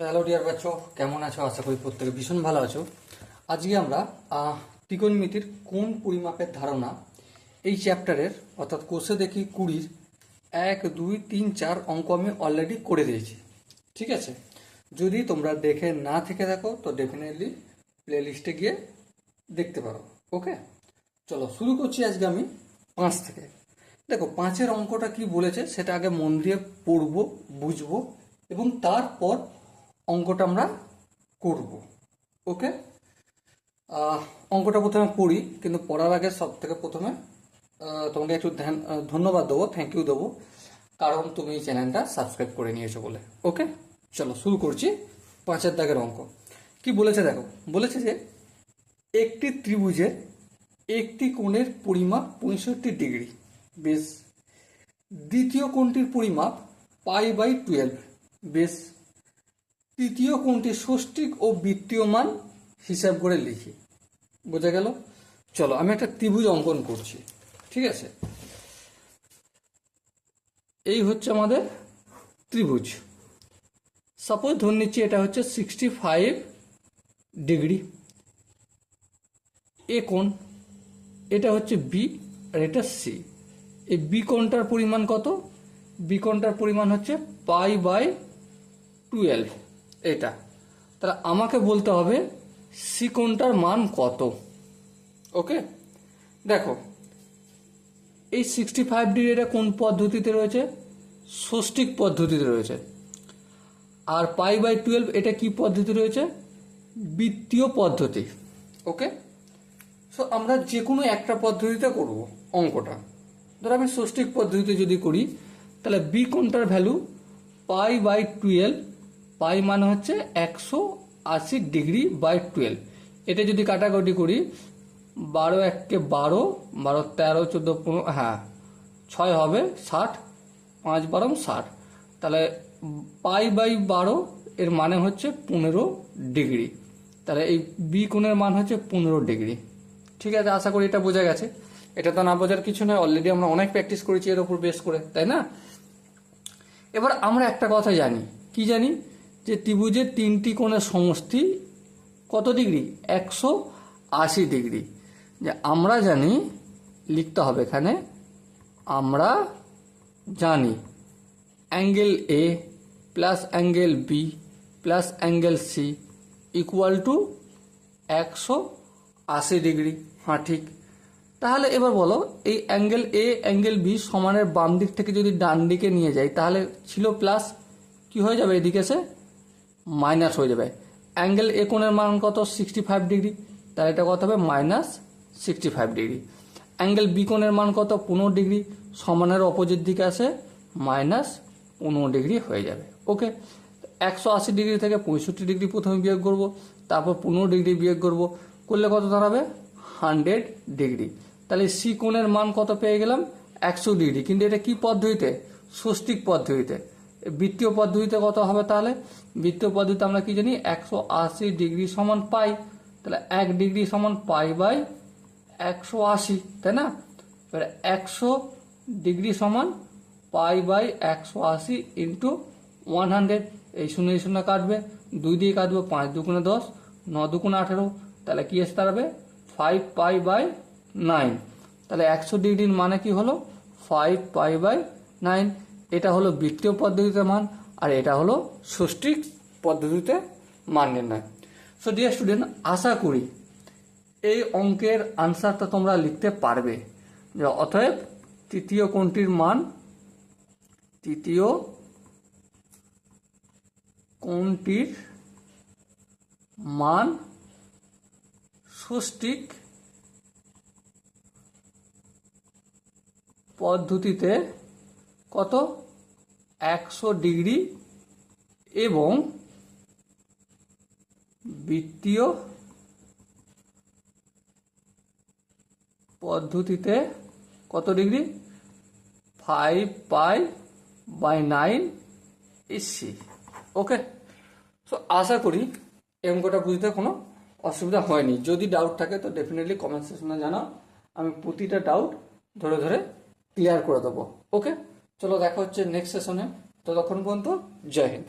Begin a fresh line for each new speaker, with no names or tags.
Hello dear বাচ্চো, কেমন আছো? আশা করি প্রত্যেকে ভীষণ ভালো আছো। আজকে আমরা ত্রিকোণমিতির কোণ পরিমাপের ধারণা এই চ্যাপ্টারের অর্থাৎ কোষে দেখি 20 1 2 3 4 অঙ্ক আমি অলরেডি করে দিয়েছি। ঠিক আছে, যদি তোমরা দেখে না থেকে থাকো তো ডেফিনেটলি প্লে লিস্টে গিয়ে দেখতে পারো। ওকে, চলো শুরু করছি আজকে আমি 5 থেকে। দেখো 5-এর অঙ্কটা কি বলেছে সেটা আগে মন দিয়ে পড়বো, বুঝবো এবং তারপর অঙ্কটা আমরা করব। ওকে, অঙ্কটা প্রথমে পড়ি, কিন্তু পড়ার আগে সব থেকে প্রথমে তোমাকে একটু ধন্যবাদ দেবো, থ্যাংক ইউ দেবো, কারণ তুমি এই চ্যানেলটা সাবস্ক্রাইব করে নিয়েছো বলে। ওকে, চলো শুরু করছি। 5-এর দাগের অঙ্ক কি বলেছে দেখো, বলেছে যে একটি ত্রিভুজের একটি কোণের পরিমাপ 65 ডিগ্রি, বেশ। দ্বিতীয় কোণটির পরিমাপ π/12, বেশ। তৃতীয় কোণটির ষষ্ঠিক ও বৃত্তীয় মান হিসাব করে লিখি। বোঝা গেল? চলো আমি একটা ত্রিভুজ অঙ্কন করছি। ঠিক আছে, এই হচ্ছে আমাদের ত্রিভুজ। সাপোজ ধরে নিচ্ছি এটা হচ্ছে 65 ডিগ্রি এ কোণ, এটা হচ্ছে বি আর এটা সি। এই বি কোণটার পরিমাণ কত? বি কোণটার পরিমাণ হচ্ছে π/12, এটা। তাহলে আমাকে বলতে হবে সি কোণটার মান কত। ওকে, দেখো এই 65 ডিগ্রি এটা কোন পদ্ধতিতে রয়েছে? ষষ্ঠিক পদ্ধতিতে রয়েছে। আর π/12 এটা কি পদ্ধতি রয়েছে? বৃত্তীয় পদ্ধতি। ওকে, সো আমরা যে কোনো একটা পদ্ধতিতে করব অঙ্কটা। ধরো আমি ষষ্ঠিক পদ্ধতিতে যদি করি, তাহলে বি কোণটার ভ্যালু π/12, পাই মানে হচ্ছে 180 ডিগ্রি বাই 12। এটা যদি কাটাকাটি করি, 12 1 12, 12 13 14 15, হ্যাঁ 6 হবে 60, 5 12 60। তাহলে π/12 এর মানে হচ্ছে 15 ডিগ্রি। তাহলে এই বি কোণের মান হচ্ছে 15 ডিগ্রি। ঠিক আছে, আশা করি এটা বোঝা গেছে। এটা তো না বোঝার কিছু নয়, অলরেডি আমরা অনেক প্র্যাকটিস করেছি এর উপর বেস করে, তাই না? এবার আমরা একটা কথা জানি, কি জানি? যে ত্রিভুজের তিনটি কোণের সমষ্টি কত ডিগ্রি? 180 ডিগ্রি। যে আমরা জানি, লিখতে হবে এখানে, আমরা জানি angle A plus angle B plus angle C equal to 180 degree. হ্যাঁ ঠিক। তাহলে এবার বলো, এই অ্যাঙ্গেল এ অ্যাঙ্গেল বি সমানের বাম দিক থেকে যদি ডান দিকে নিয়ে যাই, তাহলে ছিল প্লাস, কি হয়ে যাবে? এদিকে সে মাইনাস হয়ে যাবে। অ্যাঙ্গেল এ কোণের মান কত? 65 ডিগ্রি, তাহলে এটা কত হবে? -65 ডিগ্রি। অ্যাঙ্গেল বি কোণের মান কত? 15 ডিগ্রি, সমানের অপোজিট দিকে আসে -15 ডিগ্রি হয়ে যাবে। ওকে, 180 ডিগ্রি থেকে 65 ডিগ্রি প্রথমে বিয়োগ করব, তারপর 15 ডিগ্রি বিয়োগ করব, করলে কত দাঁড়াবে? 100 ডিগ্রি। তাহলে সি কোণের মান কত পেয়ে গেলাম? 100 ডিগ্রি। কিন্তু এটা কি পদ্ধতিতে? ষষ্ঠিক পদ্ধতিতে। বৃত্তীয় পদ্ধতিতে কত হবে তাহলে? বৃত্তীয় পদ্ধতিতে আমরা কি জানি? 180 ডিগ্রি সমান পাই। তাহলে 1 ডিগ্রি সমান π/180, তাই না? এবার 100 ডিগ্রি সমান π/180 ইন্টু 100। এই 0 0 কাটবে, 2 দিয়ে কাটবে, 5 2 10, 9 2 18। তাহলে কি এসে দাঁড়াবে? 5π/9। তাহলে 100 ডিগ্রির মানে কি হলো? 5π/9। এটা হলো বৃত্তীয় পদ্ধতিতে মান, আর এটা হলো ষষ্ঠিক পদ্ধতিতে মান নির্ণয়। সো ডিয়ার স্টুডেন্ট, আশা করি এই অঙ্কের আনসারটা তোমরা লিখতে পারবে। যে অতএব তৃতীয় কোণটির মান, তৃতীয় কোণটির মান ষষ্ঠিক পদ্ধতিতে কত? 100 ডিগ্রি এবং বৃত্তীয় পদ্ধতিতে কত ডিগ্রি? 5π/9 ইসি। ওকে, সো আশা করি এই অঙ্কটা বুঝতে কোনো অসুবিধা হয়নি। যদি ডাউট থাকে তো ডেফিনেটলি কমেন্ট সেকশনে জানাও, আমি প্রতিটা ডাউট ধরে ধরে ক্লিয়ার করে দেবো। ওকে, চলো দেখা হচ্ছে নেক্সট সেশনে। ততক্ষণ পর্যন্ত জয় হিন্দ।